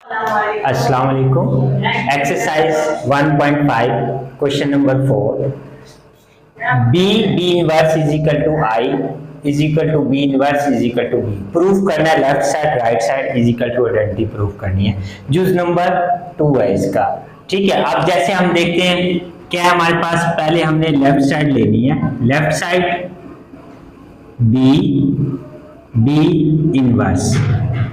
अस्सलाम वालेकुम। Exercise 1.5 question number 4, b inverse is equal to I is equal to b inverse is equal to b. Proof करना है left side right side is equal to identity proof करनी है। Juice number 2 है इसका। ठीक है, अब जैसे हम देखते हैं क्या है हमारे पास, पहले हमने लेफ्ट साइड लेनी है। Left side b inverse.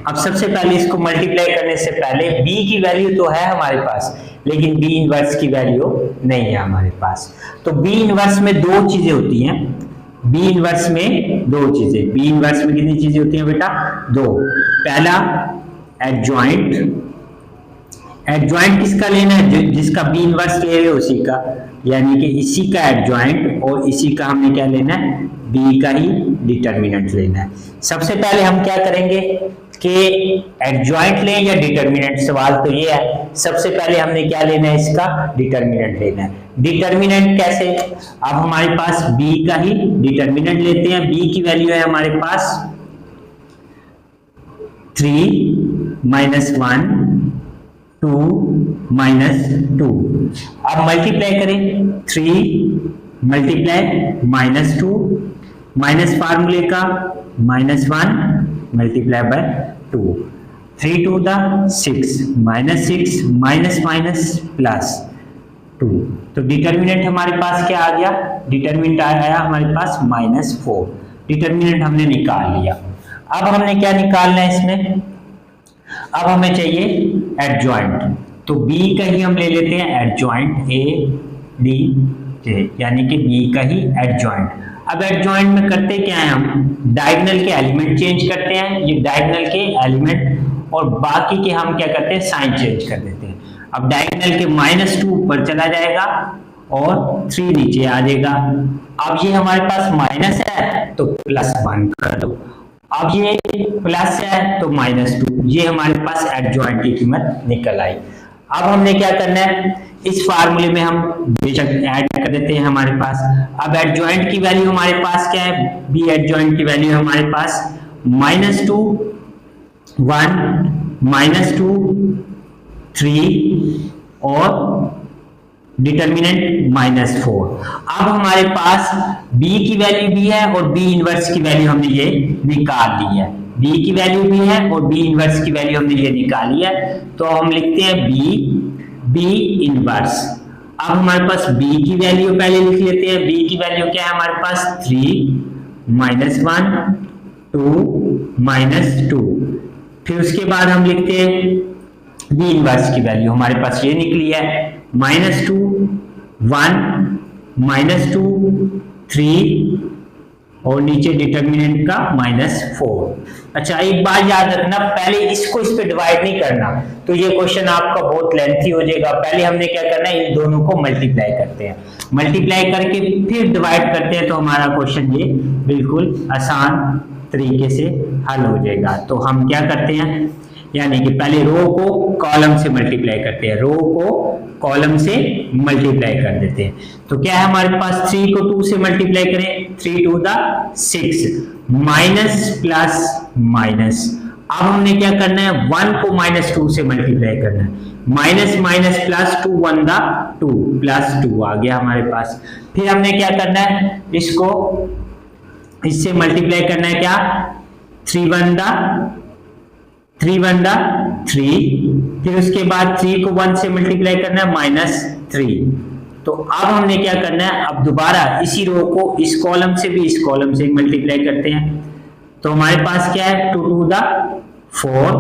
अब सबसे पहले इसको मल्टीप्लाई करने से पहले बी की वैल्यू तो है हमारे पास, लेकिन बी इनवर्स की वैल्यू नहीं है हमारे पास। तो बी इनवर्स में दो चीजें होती हैं। बी इनवर्स में दो चीजें, बी इनवर्स में कितनी चीजें होती हैं बेटा? दो। पहला एडजॉइंट। एडजॉइंट किसका लेना है? जिसका बी इनवर्स ले रहे हो उसी का, यानी कि इसी का एडजॉइंट और इसी का हमने क्या लेना है? बी का ही डिटर्मिनेंट लेना है। सबसे पहले हम क्या करेंगे कि एडजॉइंट लें या डिटर्मिनेंट, सवाल तो ये है। सबसे पहले हमने क्या लेना है? इसका डिटर्मिनेंट लेना है। डिटर्मिनेंट कैसे? अब हमारे पास बी का ही डिटर्मिनेंट लेते हैं। बी की वैल्यू है हमारे पास 3 -1 2 -2। अब मल्टीप्लाई करें, 3 मल्टीप्लाई -2 माइनस फार्मूले का -1 multiply by 2, 3 2 6 -6 minus minus plus 2। तो डिटर्मिनेंट हमारे पास क्या आ गया? डिटर्मिनेंट आया हमारे पास -4। डिटर्मिनेंट हमने निकाल लिया। अब हमने क्या निकालना है इसमें? अब हमें चाहिए एडजॉइंट। तो बी का ही हम ले लेते हैं एडजॉइंट, ए डी जे, यानी कि बी का ही एडजॉइंट। अब एडजॉइंट में करते क्या है? हम डायगोनल के एलिमेंट चेंज करते हैं, ये डायगोनल के एलिमेंट, और बाकी के हम क्या करते हैं? साइन चेंज कर देते हैं। अब डायगोनल के -2 ऊपर चला जाएगा और 3 नीचे आ जाएगा। अब ये हमारे पास माइनस है तो +1 कर दो। अब ये प्लस है तो -2। ये हमारे पास एडजॉइंट की कीमत निकल आई। अब हमने क्या करना है? इस फार्मूले में हम बेशक ऐड कर देते हैं हमारे पास। अब एडजॉइंट की वैल्यू हमारे पास क्या है? बी एडजॉइंट की वैल्यू हमारे पास -2 1 -2 3 और डिटर्मिनेंट -4। अब हमारे पास b की वैल्यू भी है और b इनवर्स की वैल्यू हमने ये निकाल ली है। b की वैल्यू भी है और b इनवर्स की वैल्यू हमने ये निकाली है। तो हम लिखते हैं b इनवर्स। अब हमारे पास b की वैल्यू पहले लिख लेते हैं। b की वैल्यू क्या है हमारे पास? 3 -1 2 -2। फिर उसके बाद हम लिखते हैं b इनवर्स की वैल्यू हमारे पास ये निकली है -2 1 -2 3 और नीचे डिटर्मिनेंट का -4। अच्छा, एक बात याद रखना, पहले इसको इस पे डिवाइड नहीं करना, तो ये क्वेश्चन आपका बहुत लेंथी हो जाएगा। पहले हमने क्या करना है? इन दोनों को मल्टीप्लाई करते हैं, मल्टीप्लाई करके फिर डिवाइड करते हैं, तो हमारा क्वेश्चन ये बिल्कुल आसान तरीके से हल हो जाएगा। तो हम क्या करते हैं, यानी कि पहले रो को कॉलम से मल्टीप्लाई करते हैं, रो को कॉलम से मल्टीप्लाई कर देते हैं। तो क्या है हमारे पास? 3 को 2 से मल्टीप्लाई करें, 3 2 6 माइनस प्लस माइनस। अब हमने क्या करना है? 1 को -2 से मल्टीप्लाई करना है, माइनस माइनस प्लस 2 1 2 +2 आ गया हमारे पास। फिर हमने क्या करना है? इसको इससे मल्टीप्लाई करना है, क्या? 3 1 3। फिर उसके बाद 3 को 1 से मल्टीप्लाई करना है -3। तो अब हमने क्या करना है? अब दोबारा इसी रो को इस कॉलम से भी इस कॉलम से मल्टीप्लाई करते हैं। तो हमारे पास क्या है? 2 2 4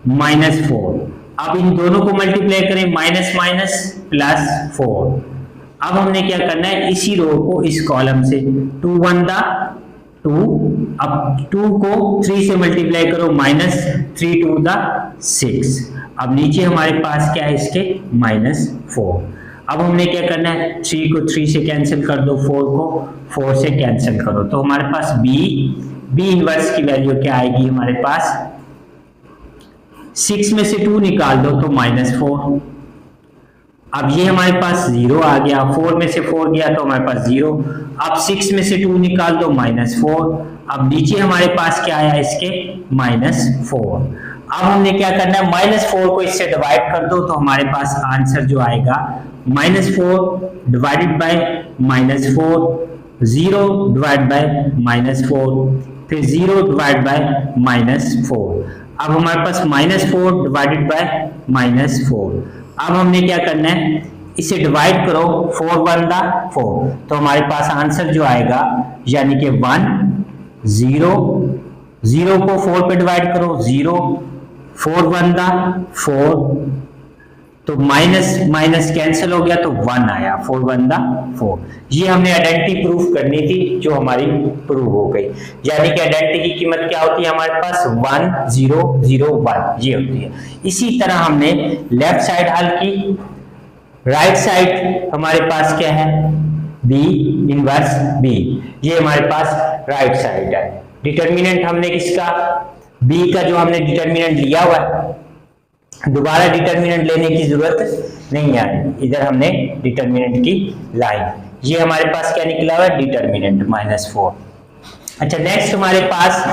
-4। अब इन दोनों को मल्टीप्लाई करें, माइनस माइनस +4। अब हमने क्या करना है? इसी रो को इस कॉलम से 2 1 2। अब 2 को 3 से मल्टीप्लाई करो, -3 2 6। अब नीचे हमारे पास क्या है? इसके -4। अब हमने क्या करना है? 3 को 3 से कैंसिल कर दो, 4 को 4 से कैंसिल करो। तो हमारे पास बी इनवर्स की वैल्यू क्या आएगी हमारे पास? 6 में से 2 निकाल दो तो -4। अब ये हमारे पास 0 आ गया, 4 में से 4 गया तो हमारे पास 0। अब 6 में से 2 निकाल दो, -4। अब नीचे हमारे पास क्या आया? इसके -4। अब हमने क्या करना है, -4 को इससे डिवाइड कर दो तो हमारे पास आंसर जो आएगा -4 डिवाइडेड बाय -4, 0 डिवाइड बाय -4, फिर 0 डिवाइड बाय -4। अब हमारे पास -4 डिवाइडेड बाय -4। अब हमने क्या करना है, इसे डिवाइड करो, 4 1 4, तो हमारे पास आंसर जो आएगा यानी कि 1 0, 0 को 4 पे डिवाइड करो, 0, 4 1 4, तो माइनस माइनस कैंसिल हो गया तो 1 आया, 4 1 4। ये हमने आइडेंटिटी प्रूफ करनी थी जो हमारी प्रूव हो गई। यानी कि आइडेंटिटी की कीमत क्या होती है हमारे पास, 1 0 0 1 ये होती है। इसी तरह हमने लेफ्ट साइड हल की, राइट साइड हमारे पास क्या है, b इनवर्स b, ये हमारे पास राइट साइड है। डिटर्मिनेंट हमने किसका, b का जो हमने डिटर्मिनेंट लिया हुआ है, दोबारा डिटर्मिनेंट लेने की जरूरत नहीं है, इधर हमने डिटर्मिनेंट की लाइन, ये हमारे पास क्या निकला हुआ है, डिटर्मिनेंट -4। अच्छा नेक्स्ट हमारे पास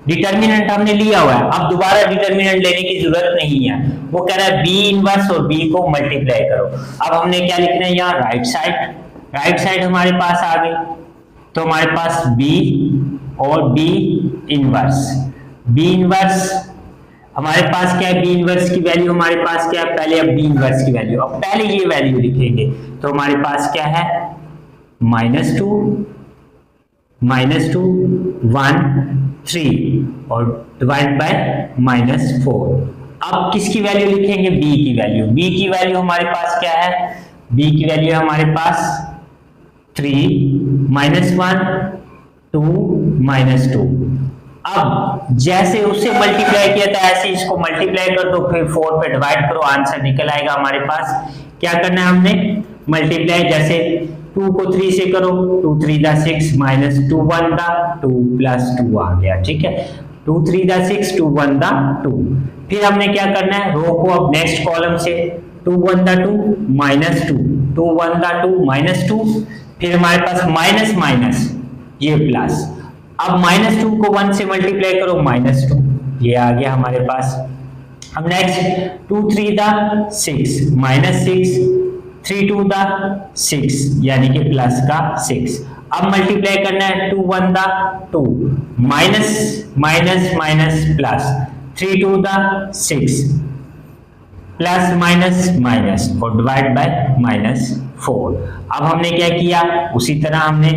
डिटर्मिनेंट हमने लिया हुआ है, अब दोबारा डिटर्मिनेंट लेने की जरूरत नहीं है। वो कह रहा है b इनवर्स और b को मल्टीप्लाई करो। अब हमने क्या लिखना है यहाँ, राइट साइड, राइट साइड हमारे पास आ गई, तो हमारे पास b और b इनवर्स हमारे पास क्या है, b इनवर्स की वैल्यू हमारे पास क्या है, पहले अब b इनवर्स की वैल्यू, अब पहले ये वैल्यू लिखेंगे, तो हमारे पास क्या है, -2 1 3 और डिवाइड बाय -4। अब किसकी वैल्यू लिखेंगे, b की वैल्यू, b की वैल्यू हमारे पास क्या है, b की वैल्यू है हमारे पास 3 -1 2 -2। अब जैसे उससे मल्टीप्लाई किया था ऐसे इसको मल्टीप्लाई कर दो, फिर 4 पे डिवाइड करो, आंसर निकल आएगा हमारे पास। क्या करना है हमने, मल्टीप्लाई, जैसे 2 को 3 से करो, 2 3 6 -2 1 2 + 2 आ गया, ठीक है, 2 3 6 2 1 2। फिर हमने क्या करना है, रो को अब नेक्स्ट कॉलम से 2 1 2 -2 2 1 2 -2, फिर हमारे पास माइनस माइनस ये प्लस, अब -2 को 1 से मल्टीप्लाई करो, -2 ये आ गया हमारे पास। अब नेक्स्ट 2 3 6 -6 3 2 6 यानी कि प्लस का 6। अब मल्टीप्लाई करना है 2 1 2 minus minus minus plus, 3 2 6 plus minus minus और डिवाइड बाय -4। अब हमने क्या किया, उसी तरह हमने,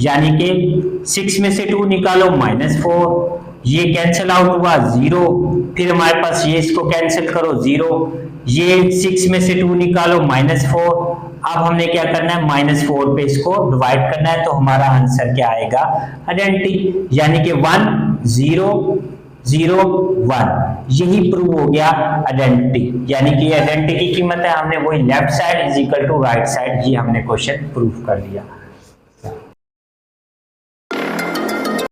यानी कि 6 में से 2 निकालो, -4, ये कैंसिल आउट हुआ 0, फिर हमारे पास ये इसको कैंसिल करो 0, ये 6 में से 2 निकालो -4। अब हमने क्या करना है, -4 पे इसको डिवाइड करना है, तो हमारा आंसर क्या आएगा, आइडेंटिटी, यानी कि 1 0 0 1, यही प्रूव हो गया आइडेंटिटी। यानी कि आइडेंटिटी की कीमत है, हमने वही left side is equal to right side, ये हमने क्वेश्चन प्रूव कर दिया।